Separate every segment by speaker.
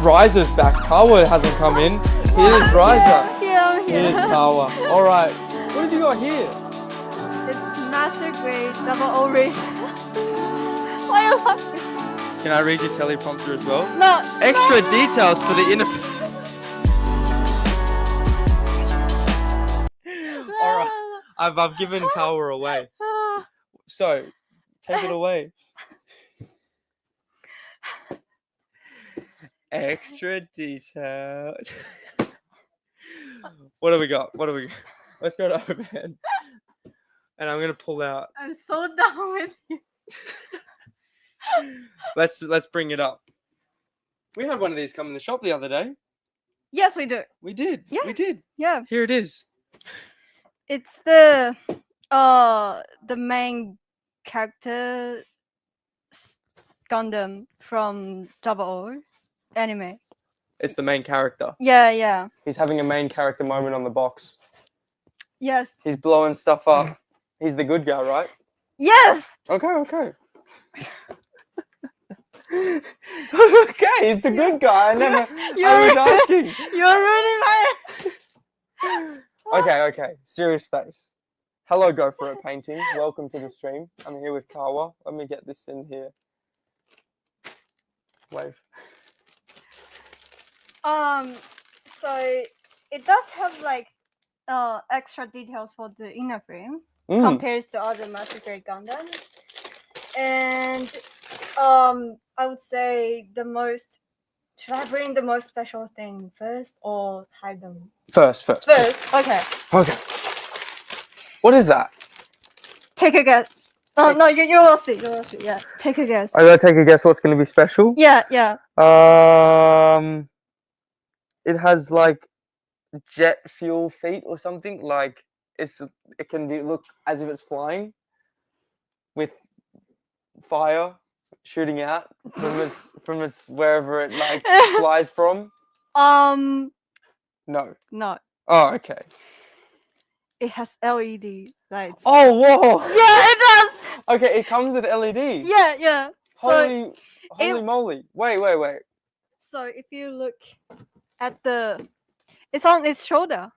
Speaker 1: Raiser's back. Kawa hasn't come in. Here's Raiser.
Speaker 2: Yeah,
Speaker 1: Here's Kawa. All right. What have you got here?
Speaker 2: It's master grade double O race. Why are you laughing?
Speaker 1: Can I read your teleprompter as well?
Speaker 2: No.
Speaker 1: Extra details for the inner. All right. I've given Kawa away. So, take it away. Extra detail. What do we got? Let's go to overhead. And I'm gonna pull out.
Speaker 2: I'm so done with you.
Speaker 1: Let's bring it up. We had one of these come in the shop the other day.
Speaker 2: Yes, we do.
Speaker 1: We did.
Speaker 2: Yeah.
Speaker 1: We did.
Speaker 2: Yeah.
Speaker 1: Here it is.
Speaker 2: It's the main character Gundam from Double O anime.
Speaker 1: It's the main character.
Speaker 2: Yeah.
Speaker 1: He's having a main character moment on the box.
Speaker 2: Yes.
Speaker 1: He's blowing stuff up. He's the good guy, right?
Speaker 2: Yes.
Speaker 1: Okay. Okay, he's the good guy. I was asking.
Speaker 2: You're ruining my.
Speaker 1: Okay. Serious face. Hello, Go For It Painting. Welcome to the stream. I'm here with Kawa. Let me get this in here. Wave.
Speaker 2: So it does have like extra details for the inner frame compared to other Master Grade Gundams, and I would say the most. Should I bring the most special thing first or hide them?
Speaker 1: First.
Speaker 2: Okay.
Speaker 1: Okay. What is that?
Speaker 2: Take a guess. Oh no, you will see. Yeah, take a guess.
Speaker 1: I gotta take a guess. What's gonna be special?
Speaker 2: Yeah.
Speaker 1: It has like jet fuel feet or something. Like it can look as if it's flying with fire shooting out from its wherever it like flies from. No. Oh, okay.
Speaker 2: It has LED lights.
Speaker 1: Oh, whoa.
Speaker 2: Yeah, it does.
Speaker 1: Okay, it comes with LEDs.
Speaker 2: Yeah.
Speaker 1: Holy moly. Wait.
Speaker 2: So if you look at it's on its shoulder.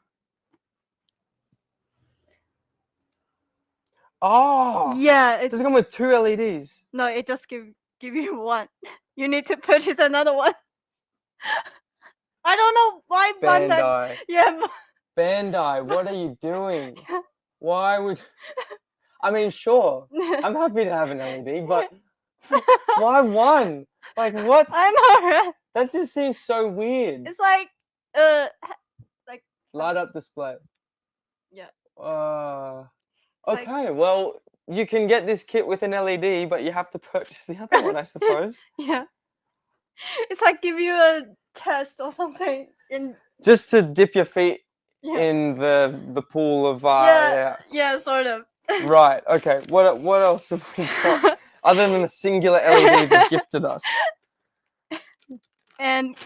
Speaker 1: Oh.
Speaker 2: Yeah.
Speaker 1: Does it come with 2 LEDs?
Speaker 2: No, it just give you one. You need to purchase another one. I don't know why
Speaker 1: Bandai.
Speaker 2: Yeah.
Speaker 1: Bandai, what are you doing? Why would... I mean, sure, I'm happy to have an LED, but why one? Like, what?
Speaker 2: I'm alright.
Speaker 1: That just seems so weird.
Speaker 2: It's like,
Speaker 1: Light up display.
Speaker 2: Yeah.
Speaker 1: Okay, well, you can get this kit with an LED, but you have to purchase the other one, I suppose.
Speaker 2: Yeah. It's like give you a test or something in...
Speaker 1: Just to dip your feet in the pool of
Speaker 2: yeah, sort of.
Speaker 1: Right. Okay. What else have we got other than the singular LED they gifted us?
Speaker 2: And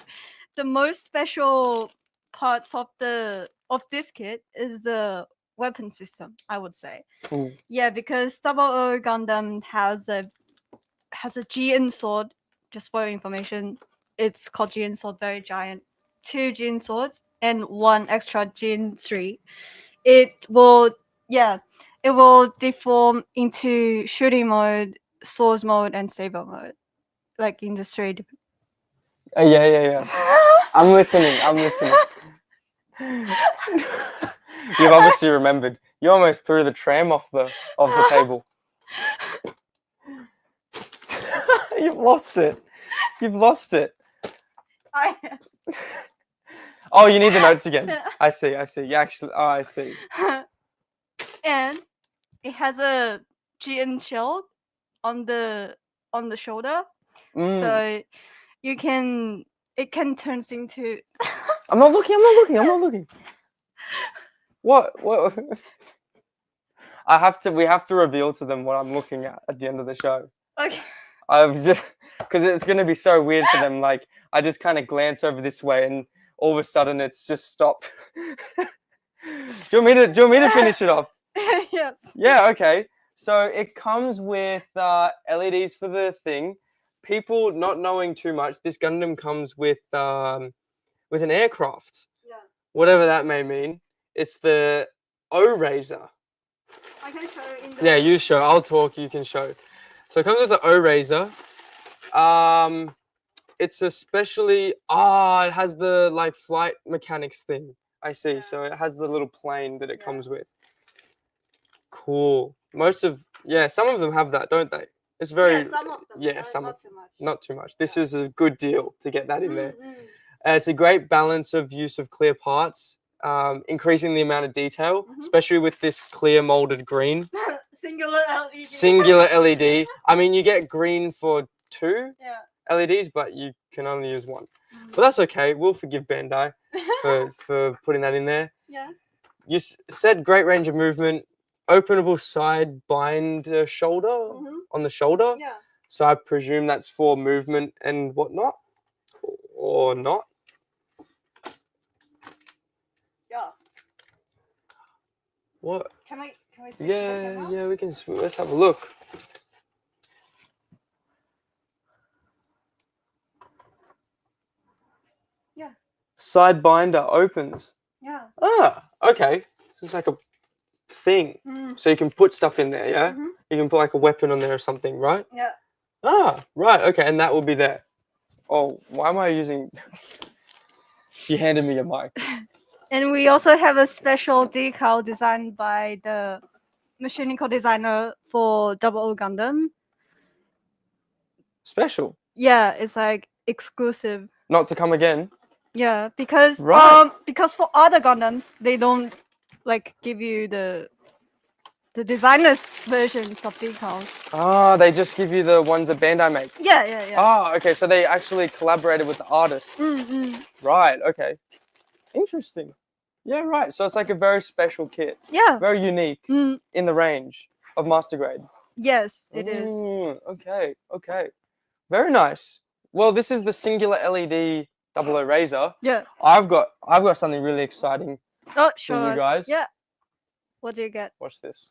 Speaker 2: the most special parts of this kit is the weapon system, I would say.
Speaker 1: Ooh.
Speaker 2: Yeah, because Double O Gundam has a GN sword. Just for your information, it's called GN sword, very giant. 2 GN swords and 1 extra GN 3. It will deform into shooting mode, swords mode, and saber mode, like in the straight.
Speaker 1: Yeah. I'm listening. You've obviously remembered. You almost threw the tram off the table. You've lost it.
Speaker 2: I
Speaker 1: Oh, you need the notes again. I see. Yeah, actually, I see.
Speaker 2: And it has a GN shield on the shoulder, so it can turn into.
Speaker 1: I'm not looking. What? We have to reveal to them what I'm looking at the end of the show.
Speaker 2: Okay.
Speaker 1: I've just because it's gonna be so weird for them. Like I just kind of glance over this way, and all of a sudden it's just stopped. Do you want me to finish it off?
Speaker 2: Yes.
Speaker 1: Yeah. Okay. So it comes with LEDs for the thing. people not knowing too much, this Gundam comes with an aircraft,
Speaker 2: Yeah.
Speaker 1: whatever that may mean. It's the O-Raiser.
Speaker 2: I can show you in the.
Speaker 1: Yeah, you show. I'll talk. You can show. So it comes with the O-Raiser. It's especially it has the like flight mechanics thing. I see.
Speaker 2: Yeah.
Speaker 1: So it has the little plane that it
Speaker 2: Yeah.
Speaker 1: comes with. Cool. Some of them have that, don't they? It's very
Speaker 2: Some of them.
Speaker 1: yeah, some
Speaker 2: not
Speaker 1: of
Speaker 2: too much.
Speaker 1: not too much. This is a good deal to get that in there.
Speaker 2: Mm.
Speaker 1: It's a great balance of use of clear parts, increasing the amount of detail, especially with this clear molded green.
Speaker 2: Singular LED.
Speaker 1: Singular LED. I mean, you get green for 2
Speaker 2: Yeah.
Speaker 1: LEDs, but you can only use 1. But that's okay. We'll forgive Bandai for putting that in there.
Speaker 2: Yeah.
Speaker 1: You said great range of movement, openable side bind shoulder on the shoulder.
Speaker 2: Yeah.
Speaker 1: So I presume that's for movement and whatnot, or not.
Speaker 2: Yeah.
Speaker 1: What?
Speaker 2: Can we switch the camera?
Speaker 1: Yeah, we can. Let's have a look.
Speaker 2: Yeah.
Speaker 1: Side binder opens.
Speaker 2: Yeah.
Speaker 1: Okay. So it's like a thing. So you can put stuff in there, yeah? You can put like a weapon on there or something, right?
Speaker 2: Yeah.
Speaker 1: Right. Okay, and that will be there. Oh, why am I using... You handed me a mic.
Speaker 2: And we also have a special decal designed by the mechanical designer for Double O Gundam.
Speaker 1: Special?
Speaker 2: Yeah, it's like exclusive.
Speaker 1: Not to come again?
Speaker 2: Yeah, because
Speaker 1: Right.
Speaker 2: because for other Gundams they don't like give you the designers versions of decals.
Speaker 1: They just give you the ones that Bandai make.
Speaker 2: Yeah.
Speaker 1: Okay, so they actually collaborated with the artist. Right, okay. Interesting. Yeah, right. So it's like a very special kit.
Speaker 2: Yeah.
Speaker 1: Very unique in the range of Master Grade.
Speaker 2: Yes, it is.
Speaker 1: Okay. Very nice. Well, this is the singular LED 00 Raiser.
Speaker 2: Yeah.
Speaker 1: I've got something really exciting
Speaker 2: Oh,
Speaker 1: for you guys.
Speaker 2: Yeah. What do you get?
Speaker 1: Watch this.